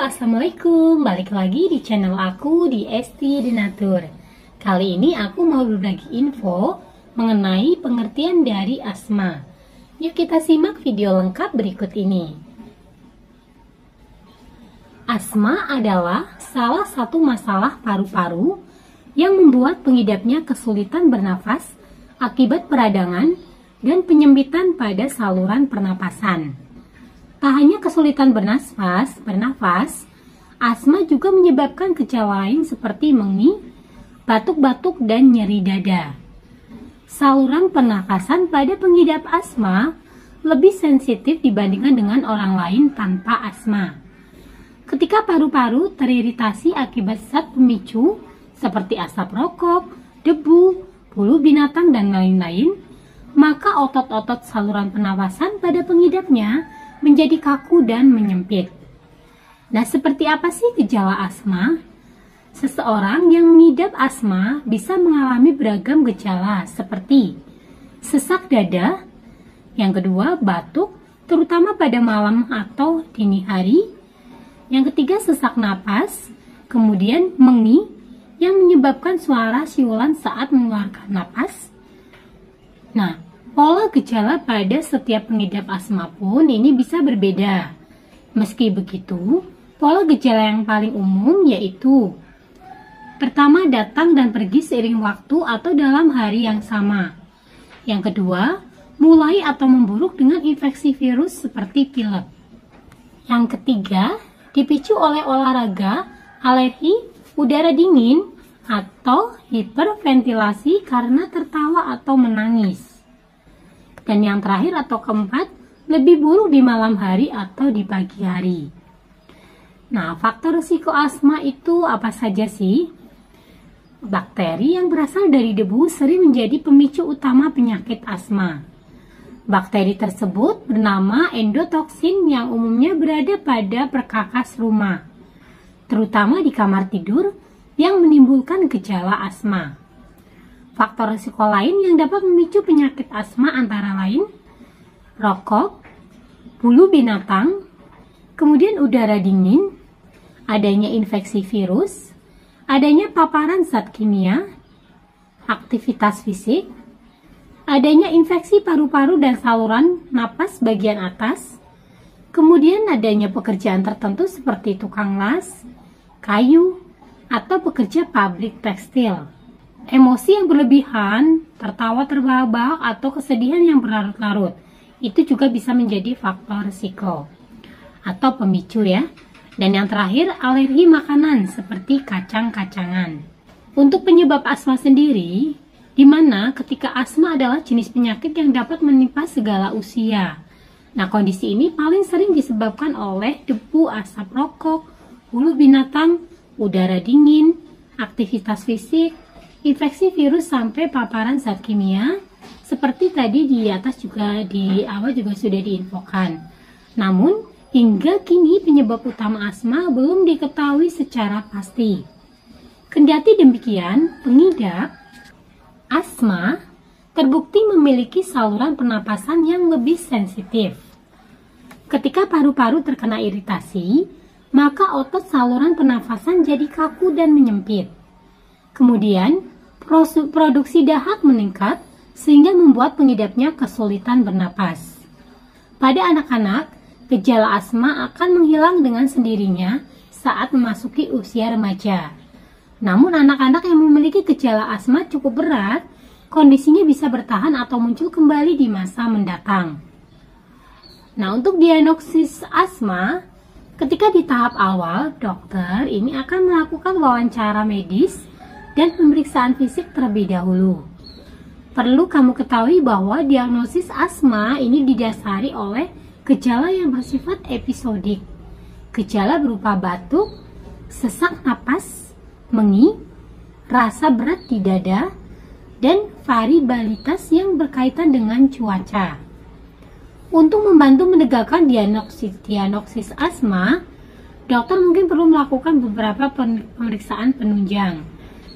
Assalamualaikum. Balik lagi di channel aku di Esti Denatur. Kali ini aku mau berbagi info mengenai pengertian dari asma. Yuk kita simak video lengkap berikut ini. Asma adalah salah satu masalah paru-paru yang membuat pengidapnya kesulitan bernafas akibat peradangan dan penyempitan pada saluran pernapasan. Tak hanya kesulitan bernafas, asma juga menyebabkan gejala lain seperti menghi, batuk-batuk, dan nyeri dada. Saluran pernapasan pada pengidap asma lebih sensitif dibandingkan dengan orang lain tanpa asma. Ketika paru-paru teriritasi akibat zat pemicu seperti asap rokok, debu, bulu binatang, dan lain-lain, maka otot-otot saluran pernapasan pada pengidapnya menjadi kaku dan menyempit. Nah, seperti apa sih gejala asma? Seseorang yang mengidap asma bisa mengalami beragam gejala seperti sesak dada, yang kedua batuk, terutama pada malam atau dini hari, yang ketiga sesak napas, kemudian menghi yang menyebabkan suara siulan saat mengeluarkan napas. Nah, pola gejala pada setiap pengidap asma pun ini bisa berbeda. Meski begitu, pola gejala yang paling umum yaitu pertama, datang dan pergi seiring waktu atau dalam hari yang sama. Yang kedua, mulai atau memburuk dengan infeksi virus seperti pilek. Yang ketiga, dipicu oleh olahraga, alergi, udara dingin, atau hiperventilasi karena tertawa atau menangis. Dan yang terakhir atau keempat, lebih buruk di malam hari atau di pagi hari. Nah, faktor risiko asma itu apa saja sih? Bakteri yang berasal dari debu sering menjadi pemicu utama penyakit asma. Bakteri tersebut bernama endotoksin yang umumnya berada pada perkakas rumah, terutama di kamar tidur yang menimbulkan gejala asma. Faktor risiko lain yang dapat memicu penyakit asma antara lain rokok, bulu binatang, kemudian udara dingin, adanya infeksi virus, adanya paparan zat kimia, aktivitas fisik, adanya infeksi paru-paru dan saluran napas bagian atas, kemudian adanya pekerjaan tertentu seperti tukang las, kayu, atau pekerja pabrik tekstil. Emosi yang berlebihan, tertawa terbahak-bahak, atau kesedihan yang berlarut-larut, itu juga bisa menjadi faktor risiko atau pemicu ya. Dan yang terakhir, alergi makanan seperti kacang-kacangan. Untuk penyebab asma sendiri, di mana ketika asma adalah jenis penyakit yang dapat menimpa segala usia. Nah, kondisi ini paling sering disebabkan oleh debu, asap rokok, bulu binatang, udara dingin, aktivitas fisik, infeksi virus, sampai paparan zat kimia seperti tadi di atas juga di awal juga sudah diinfokan. Namun hingga kini penyebab utama asma belum diketahui secara pasti. Kendati demikian, pengidap asma terbukti memiliki saluran pernapasan yang lebih sensitif. Ketika paru-paru terkena iritasi, maka otot saluran pernapasan jadi kaku dan menyempit. Kemudian produksi dahak meningkat sehingga membuat pengidapnya kesulitan bernapas. Pada anak-anak, gejala asma akan menghilang dengan sendirinya saat memasuki usia remaja. Namun anak-anak yang memiliki gejala asma cukup berat, kondisinya bisa bertahan atau muncul kembali di masa mendatang. Nah, untuk diagnosis asma, ketika di tahap awal, dokter ini akan melakukan wawancara medis dan pemeriksaan fisik terlebih dahulu. Perlu kamu ketahui bahwa diagnosis asma ini didasari oleh gejala yang bersifat episodik. Gejala berupa batuk, sesak napas, menghi, rasa berat di dada, dan variabilitas yang berkaitan dengan cuaca. Untuk membantu menegakkan diagnosis asma, dokter mungkin perlu melakukan beberapa pemeriksaan penunjang.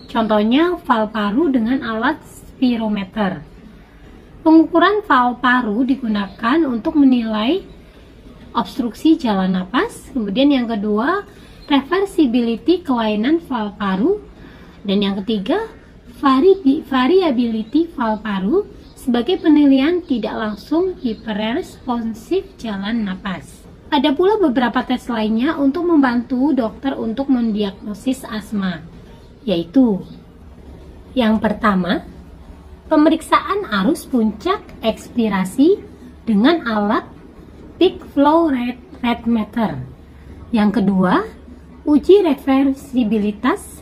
Contohnya valv paru dengan alat spirometer. Pengukuran valv paru digunakan untuk menilai obstruksi jalan napas. Kemudian yang kedua, reversibility kelainan valve paru, dan yang ketiga variability valve paru sebagai penilaian tidak langsung hiperresponsif jalan napas. Ada pula beberapa tes lainnya untuk membantu dokter untuk mendiagnosis asma, yaitu yang pertama, pemeriksaan arus puncak ekspirasi dengan alat peak flow rate meter. Yang kedua, uji reversibilitas.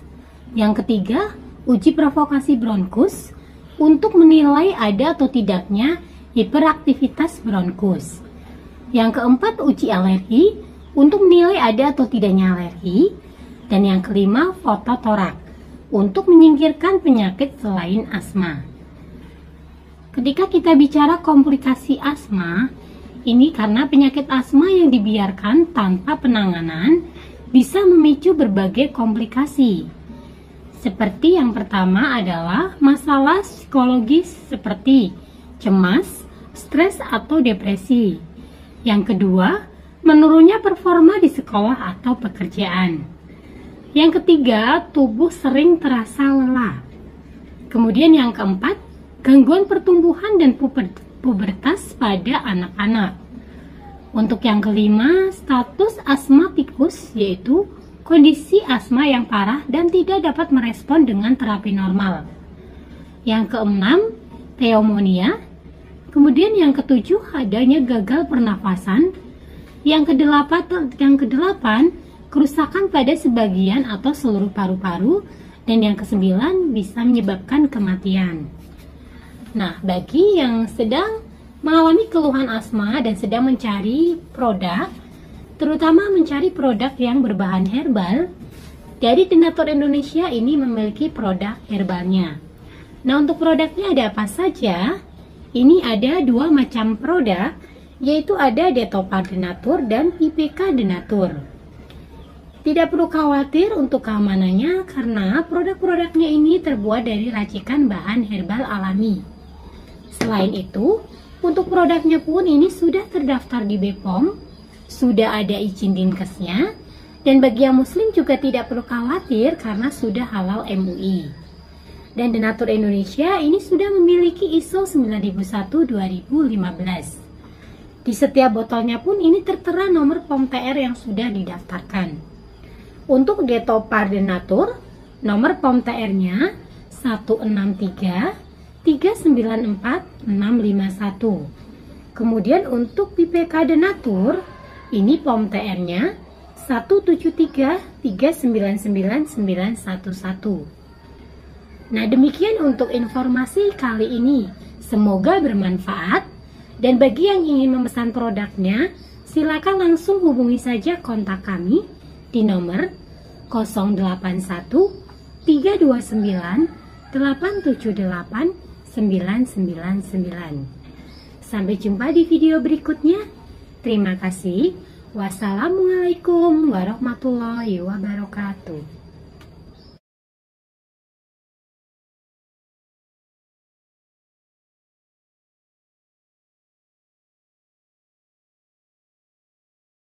Yang ketiga, uji provokasi bronkus untuk menilai ada atau tidaknya hiperaktivitas bronkus. Yang keempat, uji alergi untuk menilai ada atau tidaknya alergi. Dan yang kelima, fototorak untuk menyingkirkan penyakit selain asma. Ketika kita bicara komplikasi asma, ini karena penyakit asma yang dibiarkan tanpa penanganan bisa memicu berbagai komplikasi. Seperti yang pertama adalah masalah psikologis seperti cemas, stres atau depresi. Yang kedua, menurunnya performa di sekolah atau pekerjaan. Yang ketiga, tubuh sering terasa lelah. Kemudian yang keempat, gangguan pertumbuhan dan pubertas pada anak-anak. Untuk yang kelima, status asmatikus, yaitu kondisi asma yang parah dan tidak dapat merespon dengan terapi normal. Yang keenam, pneumonia. Kemudian yang ketujuh, adanya gagal pernafasan. Yang kedelapan, kerusakan pada sebagian atau seluruh paru-paru. Dan yang kesembilan, bisa menyebabkan kematian. Nah, bagi yang sedang mengalami keluhan asma dan sedang mencari produk, terutama mencari produk yang berbahan herbal, dari Denatur Indonesia ini memiliki produk herbalnya. Nah, untuk produknya ada apa saja? Ini ada dua macam produk, yaitu ada Detopar Denatur dan IPK Denatur. Tidak perlu khawatir untuk keamanannya karena produk-produknya ini terbuat dari racikan bahan herbal alami. Selain itu, untuk produknya pun ini sudah terdaftar di BPOM, sudah ada izin Dinkesnya, dan bagi yang muslim juga tidak perlu khawatir karena sudah halal MUI. Dan Denatur Indonesia ini sudah memiliki ISO 9001-2015. Di setiap botolnya pun ini tertera nomor POM TR yang sudah didaftarkan. Untuk Detopar Denatur, nomor POM TR-nya 163-394-651. Kemudian untuk PPK Denatur, ini POM TR-nya 173-399-911. Nah, demikian untuk informasi kali ini. Semoga bermanfaat. Dan bagi yang ingin memesan produknya, silakan langsung hubungi saja kontak kami di nomor 081 329 878 999. Sampai jumpa di video berikutnya. Terima kasih. Wassalamualaikum warahmatullahi wabarakatuh.